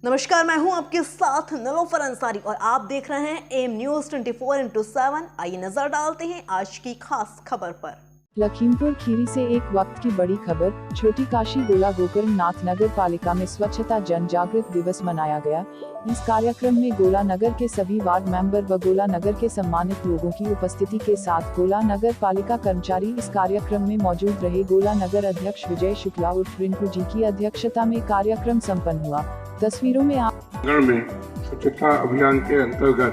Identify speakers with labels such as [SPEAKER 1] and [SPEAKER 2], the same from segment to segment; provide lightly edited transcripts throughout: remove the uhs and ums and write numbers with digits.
[SPEAKER 1] नमस्कार, मैं हूं आपके साथ नीलोफर अंसारी और आप देख रहे हैं एम न्यूज 24x7। आइए नजर डालते हैं आज की खास खबर पर।
[SPEAKER 2] लखीमपुर खीरी से एक वक्त की बड़ी खबर। छोटी काशी गोला गोकर्ण नाथ नगर पालिका में स्वच्छता जन जागृत दिवस मनाया गया। इस कार्यक्रम में गोला नगर के सभी वार्ड मेंबर व गोला नगर के सम्मानित लोगों की उपस्थिति के साथ गोला नगर पालिका कर्मचारी इस कार्यक्रम में मौजूद रहे। गोला नगर अध्यक्ष विजय शुक्ला उर्फ रिंकू जी की अध्यक्षता में कार्यक्रम संपन्न हुआ। तस्वीरों में
[SPEAKER 3] नगर में स्वच्छता अभियान के अंतर्गत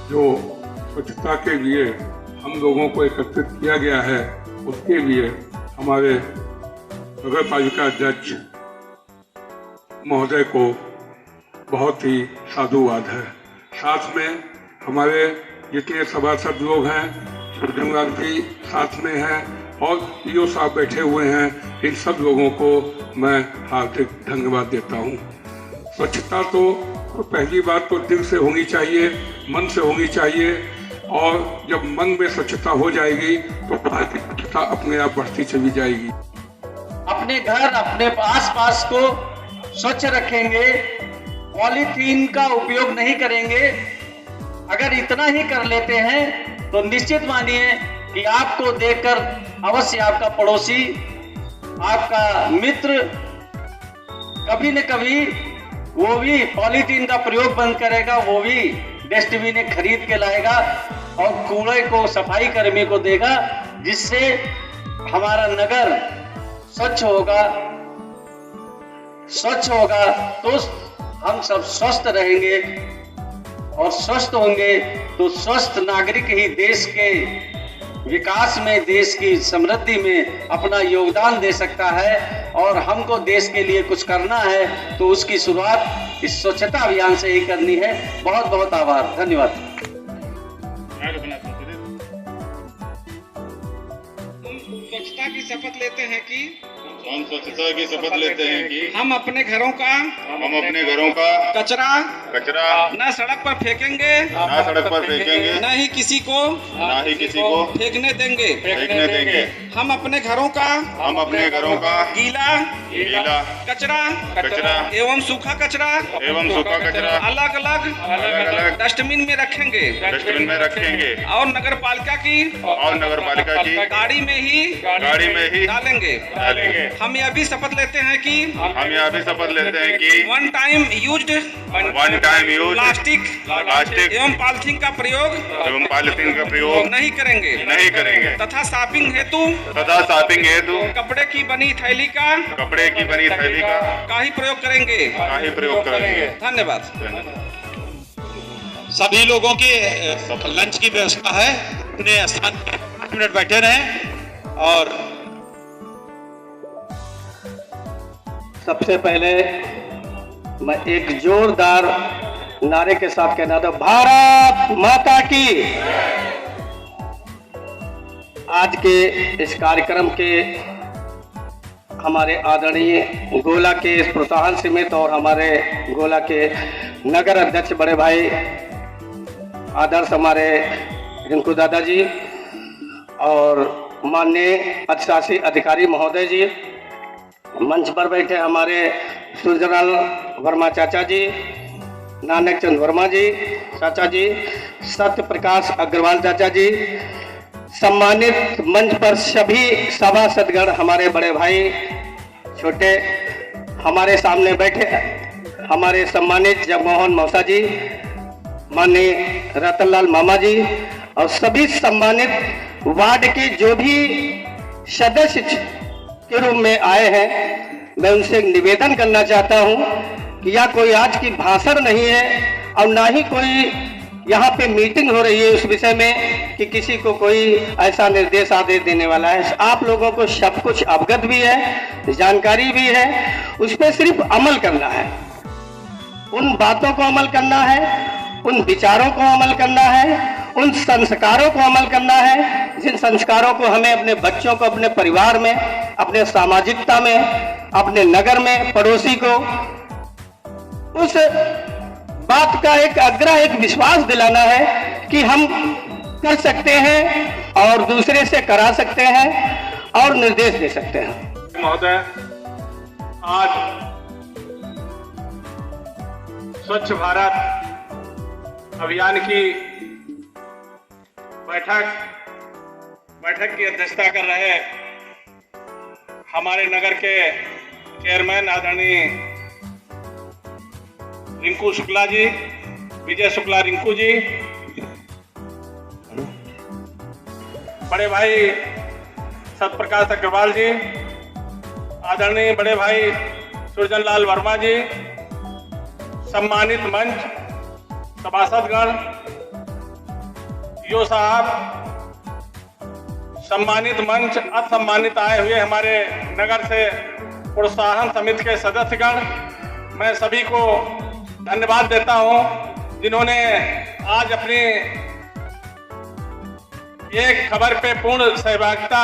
[SPEAKER 3] जो स्वच्छता के लिए हम लोगों को एकत्रित किया गया है, उसके लिए हमारे नगर पालिका अध्यक्ष महोदय को बहुत ही साधुवाद है। साथ में हमारे जितने सभासद लोग हैं, सुरजंगलाल भी साथ में हैं और पीओ साहब बैठे हुए हैं, इन सब लोगों को मैं हार्दिक धन्यवाद देता हूँ। स्वच्छता तो पहली बात तो दिल से होनी चाहिए, मन से होनी चाहिए, और जब मन में स्वच्छता हो जाएगी तो स्वच्छता अपने आप बढ़ती चली जाएगी।
[SPEAKER 4] अपने घर, अपने आस-पास को स्वच्छ रखेंगे, पॉलीथीन का उपयोग नहीं करेंगे। अगर इतना ही कर लेते हैं तो निश्चित मानिए कि आपको देखकर अवश्य आपका पड़ोसी, आपका मित्र कभी न कभी वो भी पॉलीथीन का प्रयोग बंद करेगा, वो भी डस्टबिन खरीद के लाएगा और कूड़े को सफाई कर्मी को देगा, जिससे हमारा नगर स्वच्छ होगा तो हम सब स्वस्थ रहेंगे, और स्वस्थ होंगे तो स्वस्थ नागरिक ही देश के विकास में, देश की समृद्धि में अपना योगदान दे सकता है। और हमको देश के लिए कुछ करना है तो उसकी शुरुआत इस स्वच्छता अभियान से ही करनी है। बहुत बहुत आभार, धन्यवाद।
[SPEAKER 5] स्वच्छता की शपथ लेते हैं कि
[SPEAKER 6] हम स्वच्छता की शपथ लेते हैं कि
[SPEAKER 5] हम अपने घरों का कचरा न सड़क पर फेंकेंगे, न ही किसी को फेंकने देंगे। हम अपने घरों का गीला कचरा एवं सूखा कचरा अलग अलग डस्टबिन में रखेंगे और नगर पालिका की गाड़ी में ही डालेंगे। हम यह भी शपथ लेते हैं कि वन टाइम यूज्ड प्लास्टिक एवं पॉलिथीन का प्रयोग नहीं करेंगे तथा शॉपिंग हेतु कपड़े की बनी थैली का ही प्रयोग करेंगे। धन्यवाद।
[SPEAKER 7] सभी लोगों के लंच की व्यवस्था है, अपने स्थान पर 5 मिनट बैठे रहें। और
[SPEAKER 4] सबसे पहले मैं एक जोरदार नारे के साथ कहना था, भारत माता की। आज के इस कार्यक्रम के हमारे आदरणीय गोला के इस प्रोत्साहन समिति और हमारे गोला के नगर अध्यक्ष बड़े भाई आदर्श हमारे रिंकू दादाजी और माननीय अधिशासी अधिकारी महोदय जी, मंच पर बैठे हमारे सुरजलाल वर्मा चाचा जी, नानक चंद वर्मा जी चाचा जी, सत्य प्रकाश अग्रवाल चाचा जी, सम्मानित मंच पर सभी सभासदगण, हमारे बड़े भाई छोटे, हमारे सामने बैठे हमारे सम्मानित जगमोहन मौसा जी, माननीय रतनलाल मामा जी और सभी सम्मानित वार्ड के जो भी सदस्य के रूप में आए हैं, मैं उनसे एक निवेदन करना चाहता हूं कि यह कोई आज की भाषण नहीं है और ना ही कोई यहाँ पे मीटिंग हो रही है उस विषय में कि किसी को कोई ऐसा निर्देश आदेश देने वाला है। आप लोगों को सब कुछ अवगत भी है, जानकारी भी है, उस पर सिर्फ अमल करना है, उन बातों को अमल करना है, उन विचारों को अमल करना है, उन संस्कारों को अमल करना है, जिन संस्कारों को हमें अपने बच्चों को, अपने परिवार में, अपने सामाजिकता में, अपने नगर में, पड़ोसी को उस बात का एक आग्रह, एक विश्वास दिलाना है कि हम कर सकते हैं और दूसरे से करा सकते हैं और निर्देश दे सकते हैं।
[SPEAKER 3] महोदय, आज
[SPEAKER 4] स्वच्छ भारत अभियान की बैठक की अध्यक्षता कर रहे हमारे नगर के चेयरमैन आदरणीय रिंकू शुक्ला जी, विजय शुक्ला रिंकू जी, बड़े भाई सतप्रकाश अग्रवाल जी, आदरणीय बड़े भाई सुरजन लाल वर्मा जी, सम्मानित मंच, सभासदगण, यो साहब, सम्मानित मंच, असम्मानित आए हुए हमारे नगर से प्रोत्साहन समिति के सदस्यगण, मैं सभी को धन्यवाद देता हूं जिन्होंने आज अपनी एक खबर पे पूर्ण सहभागिता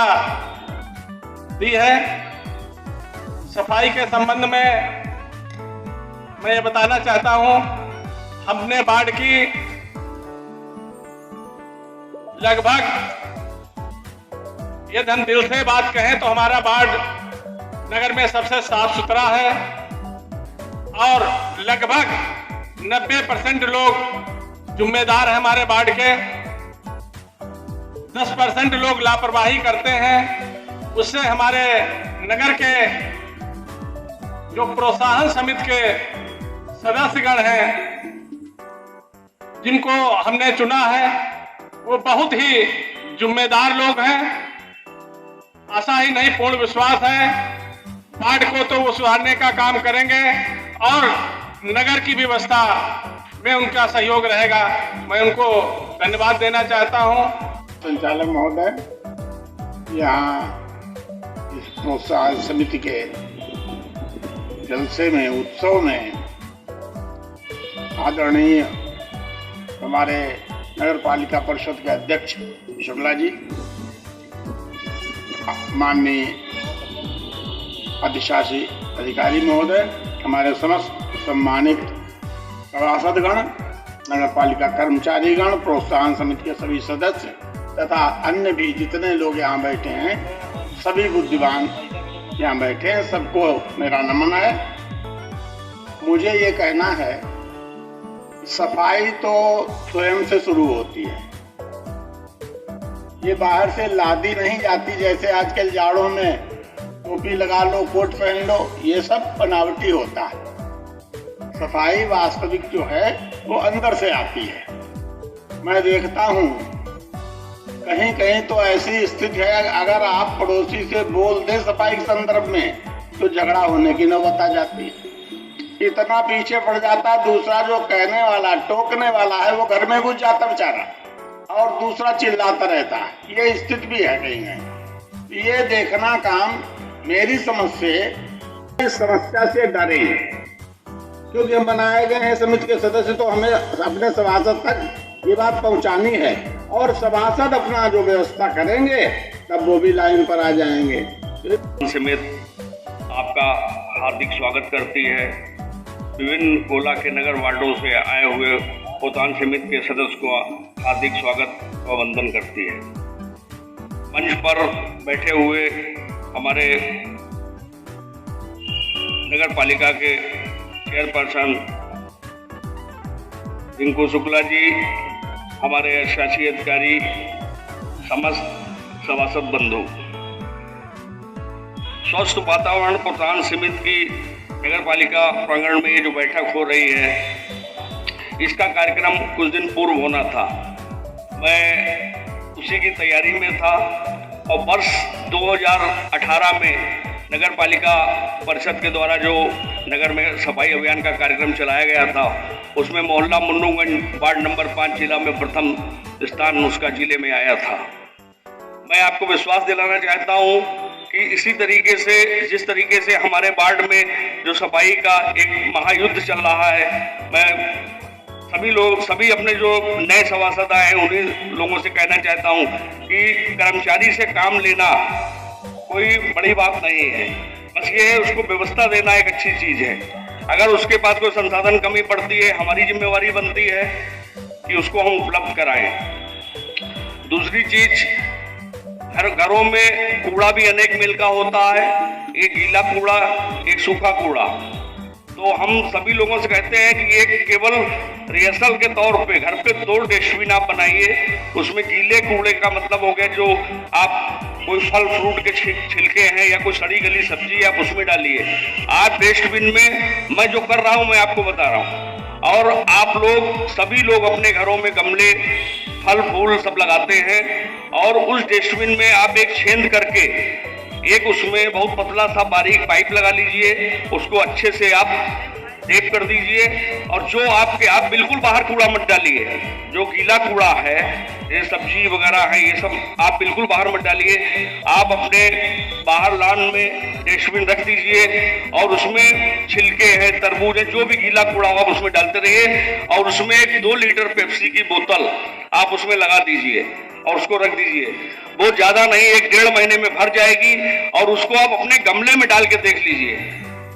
[SPEAKER 4] दी है। सफाई के संबंध में मैं ये बताना चाहता हूं, हमने वार्ड की लगभग, यदि हम दिल से बात कहें तो हमारा वार्ड नगर में सबसे साफ सुथरा है और लगभग 90% लोग जिम्मेदार हैं हमारे वार्ड के। 10% लोग लापरवाही करते हैं, उससे हमारे नगर के जो प्रोत्साहन समिति के सदस्यगण हैं जिनको हमने चुना है वो बहुत ही जिम्मेदार लोग हैं। आशा ही नहीं पूर्ण विश्वास है वार्ड को तो वो सुधारने का काम करेंगे और नगर की व्यवस्था में उनका सहयोग रहेगा। मैं उनको धन्यवाद देना चाहता हूं।
[SPEAKER 8] संचालक महोदय, यहाँ इस प्रोत्साहन समिति के जलसे में, उत्सव में आदरणीय हमारे नगर पालिका परिषद के अध्यक्ष शुक्ला जी, माननीय अधिशासी अधिकारी महोदय, हमारे समस्त सम्मानित सभासदगण, नगर पालिका कर्मचारीगण, प्रोत्साहन समिति के सभी सदस्य तथा अन्य भी जितने लोग यहाँ बैठे हैं, सभी बुद्धिमान यहाँ बैठे हैं, सबको मेरा नमन है। मुझे ये कहना है, सफाई तो स्वयं से शुरू होती है, ये बाहर से लादी नहीं जाती। जैसे आजकल जाड़ों में टोपी लगा लो, कोट पहन लो, ये सब बनावटी होता है। सफाई वास्तविक जो है वो अंदर से आती है। मैं देखता हूँ कहीं कहीं तो ऐसी स्थिति है, अगर आप पड़ोसी से बोल दें सफाई के संदर्भ में तो झगड़ा होने की नौबत आ जाती है। इतना पीछे पड़ जाता है, दूसरा जो कहने वाला, टोकने वाला है, वो घर में घुस जाता बेचारा और दूसरा चिल्लाता रहता है। ये स्थिति भी है कहीं कहीं। ये देखना काम मेरी समझ से, इस समस्या से डरे, क्योंकि हम बनाए गए हैं समिति के सदस्य, तो हमें अपने सभासद तक ये बात पहुंचानी है और सभासद अपना जो व्यवस्था करेंगे तब वो भी लाइन पर आ जाएंगे।
[SPEAKER 4] समिति आपका हार्दिक स्वागत करती है। विभिन्न गोला के नगर वार्डों से आए हुए प्रोत्साहन समिति के सदस्य को हार्दिक स्वागत व वंदन करती है। मंच पर बैठे हुए हमारे नगर पालिका के चेयरपर्सन रिंकू शुक्ला जी, हमारे शासी अधिकारी, समस्त सभासद बंधु, स्वस्थ वातावरण प्रोत्साहन समिति की नगर पालिका प्रांगण में ये जो बैठक हो रही है, इसका कार्यक्रम कुछ दिन पूर्व होना था। मैं उसी की तैयारी में था और वर्ष 2018 में नगर पालिका परिषद के द्वारा जो नगर में सफाई अभियान का कार्यक्रम चलाया गया था, उसमें मोहल्ला मुन्नूगंज वार्ड नंबर 5 जिला में प्रथम स्थान उसका जिले में आया था। मैं आपको विश्वास दिलाना चाहता हूं कि इसी तरीके से, जिस तरीके से हमारे वार्ड में जो सफाई का एक महायुद्ध चल रहा है, मैं सभी अपने जो नए सभासद आए हैं उन्हीं लोगों से कहना चाहता हूं कि कर्मचारी से काम लेना कोई बड़ी बात नहीं है, बस ये है उसको व्यवस्था देना एक अच्छी चीज है। अगर उसके पास कोई संसाधन कमी पड़ती है, हमारी जिम्मेवारी बनती है कि उसको हम उपलब्ध कराएं। दूसरी चीज, घरों में कूड़ा भी अनेक मिल का होता है, एक गीला कूड़ा, एक सूखा कूड़ा।
[SPEAKER 5] तो हम सभी लोगों से कहते हैं कि ये केवल रिहर्सल के तौर पे घर पे 2 डस्टबिन आप बनाइए। उसमें गीले कूड़े का मतलब हो गया जो आप कोई फल फ्रूट के छिलके हैं या कोई सड़ी गली सब्जी आप उसमें डालिए। आज डस्टबिन में मैं जो कर रहा हूँ मैं आपको बता रहा हूँ, और आप लोग सभी लोग अपने घरों में गमले फल फूल सब लगाते हैं, और उस डस्टबिन में आप एक छेद करके एक उसमें बहुत पतला सा बारीक पाइप लगा लीजिए, उसको अच्छे से आप टेप कर दीजिए, और जो आप बिल्कुल बाहर कूड़ा मत डालिए। जो गीला कूड़ा है, ये सब्जी वगैरह है, ये सब आप बिल्कुल बाहर मत डालिए। आप अपने बाहर लॉन में डस्टबिन रख दीजिए, और उसमें छिलके हैं, तरबूज है, जो भी गीला कूड़ा हो आप उसमें डालते रहिए, और उसमें एक 2 लीटर पेप्सी की बोतल आप उसमें लगा दीजिए और उसको रख दीजिए। वो ज्यादा नहीं, 1-1.5 महीने में भर जाएगी, और उसको आप अपने गमले में डाल के देख लीजिए।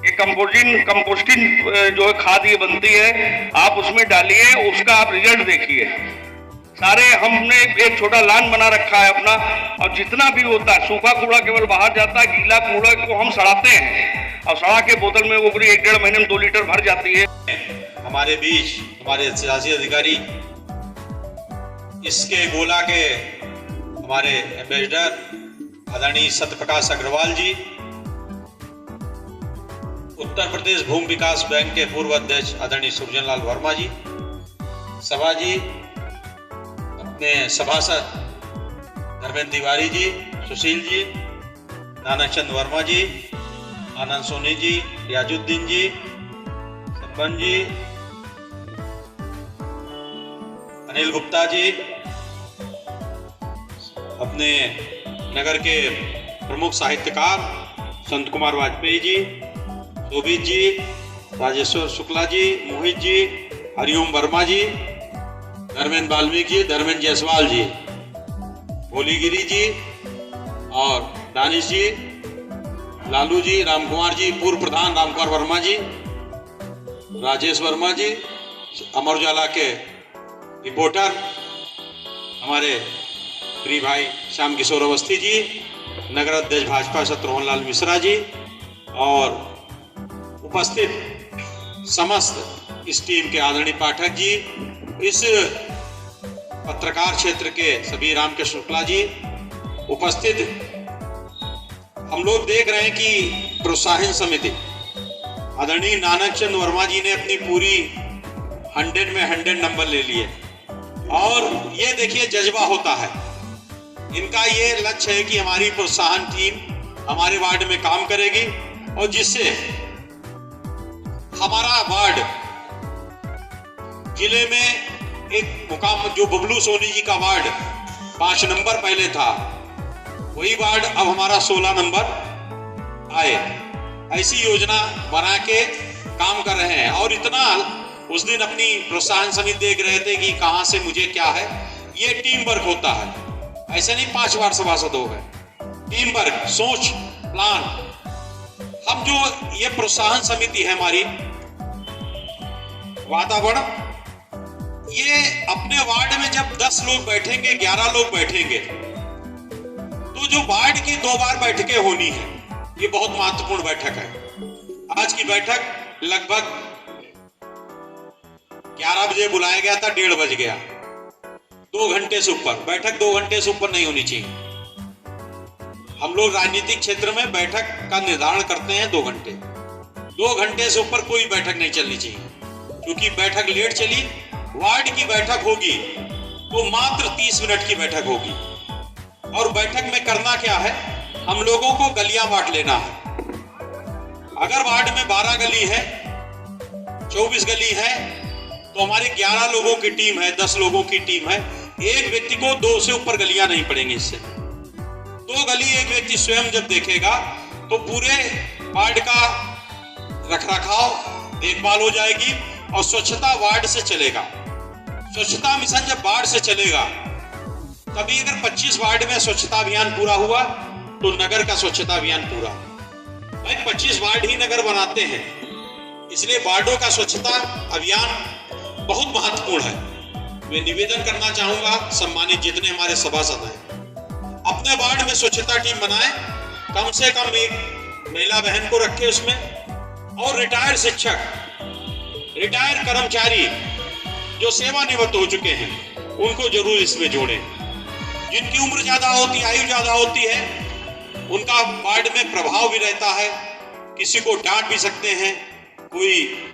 [SPEAKER 5] ये कंपोस्टिंग जो है खाद ये बनती है, आप उसमें डालिए, उसका आप रिजल्ट देखिए। सारे हमने एक छोटा लान बना रखा है अपना, और जितना भी होता है सूखा कूड़ा केवल बाहर जाता है, गीला कूड़ा को हम सड़ाते हैं, और सड़ा के बोतल में वो पूरी 1-1.5 महीने में 2 लीटर भर जाती है।
[SPEAKER 7] हमारे बीच हमारे सियासी अधिकारी, इसके गोला के हमारे एम्बेसडर आदरणीय सत्यप्रकाश अग्रवाल जी, उत्तर प्रदेश भूमि विकास बैंक के पूर्व अध्यक्ष आदरणीय सुरजन लाल वर्मा जी, सभा जी, अपने सभासद धर्मेंद्र तिवारी जी, सुशील जी, नानक चंद वर्मा जी, आनंद सोनी जी, रियाजुद्दीन जी, संपन्न जी, अनिल गुप्ता जी, अपने नगर के प्रमुख साहित्यकार संत कुमार वाजपेयी जी, शोभित जी, राजेश्वर शुक्ला जी, मोहित जी, हरिओम वर्मा जी, धर्मेंद्र वाल्मीकि जी, धर्मेंद्र जायसवाल जी, भोलीगिरी जी और दानिश जी, लालू जी, रामकुमार जी, पूर्व प्रधान रामकुमार वर्मा जी, राजेश वर्मा जी, अमर उजाला के रिपोर्टर हमारे प्रिय भाई श्याम किशोर अवस्थी जी, नगर अध्यक्ष भाजपा शत्रुघ्न लाल मिश्रा जी, और उपस्थित समस्त इस टीम के आदरणीय पाठक जी, इस पत्रकार क्षेत्र के सभी रामकृष्ण शुक्ला जी, उपस्थित हम लोग देख रहे हैं कि प्रोत्साहन समिति आदरणीय नानक चंद वर्मा जी ने अपनी पूरी 100 में 100 नंबर ले लिए, और ये देखिए जज्बा होता है इनका। ये लक्ष्य है कि हमारी प्रोत्साहन टीम हमारे वार्ड में काम करेगी, और जिससे हमारा वार्ड जिले में एक मुकाम, जो बबलू सोनी जी का वार्ड 5 नंबर पहले था, वही वार्ड अब हमारा 16 नंबर आए। ऐसी योजना बना के काम कर रहे हैं, और इतना उस दिन अपनी प्रोत्साहन समिति देख रहे थे कि कहां से मुझे क्या है। ये टीम वर्क होता है, ऐसे नहीं 5 बार सभासद हो गए, टीम वर्क, सोच, प्लान। हम जो ये प्रोत्साहन समिति है हमारी, वातावरण, ये अपने वार्ड में जब 10 लोग बैठेंगे, 11 लोग बैठेंगे, तो जो वार्ड की 2 बार बैठकें होनी है, ये बहुत महत्वपूर्ण बैठक है। आज की बैठक लगभग 11 बजे बुलाया गया था, 1:30 बज गया। 2 घंटे से ऊपर बैठक, 2 घंटे से ऊपर नहीं होनी चाहिए। हम लोग राजनीतिक क्षेत्र में बैठक का निर्धारण करते हैं 2 घंटे। 2 घंटे से ऊपर कोई बैठक नहीं चलनी चाहिए, क्योंकि बैठक लेट चली, वार्ड की बैठक होगी तो मात्र 30 मिनट की बैठक होगी। और बैठक में करना क्या है, हम लोगों को गलियां बांट लेना है। अगर वार्ड में 12 गली है, 24 गली है, तो हमारी 11 लोगों की टीम है, 10 लोगों की टीम है, एक व्यक्ति को 2 से ऊपर गलियां नहीं पड़ेंगी। इससे 2 गली एक व्यक्ति स्वयं जब देखेगा तो पूरे वार्ड का रखरखाव देखभाल हो जाएगी, और स्वच्छता वार्ड से चलेगा। स्वच्छता मिशन जब वार्ड से चलेगा, तभी अगर 25 वार्ड में स्वच्छता अभियान पूरा हुआ तो नगर का स्वच्छता अभियान पूरा। भाई 25 वार्ड ही नगर बनाते हैं, इसलिए वार्डों का स्वच्छता अभियान बहुत महत्वपूर्ण है। मैं निवेदन करना चाहूंगा, सम्मानित जितने हमारे सभासद हैं, अपने वार्ड में स्वच्छता टीम बनाएं, कम से कम एक महिला बहन को रखें उसमें, और रिटायर्ड शिक्षक, रिटायर्ड कर्मचारी जो सेवानिवृत्त हो चुके हैं, उनको जरूर इसमें जोड़ें। जिनकी उम्र ज्यादा होती है, आयु ज्यादा होती है, उनका वार्ड में प्रभाव भी रहता है, किसी को डांट भी सकते हैं, कोई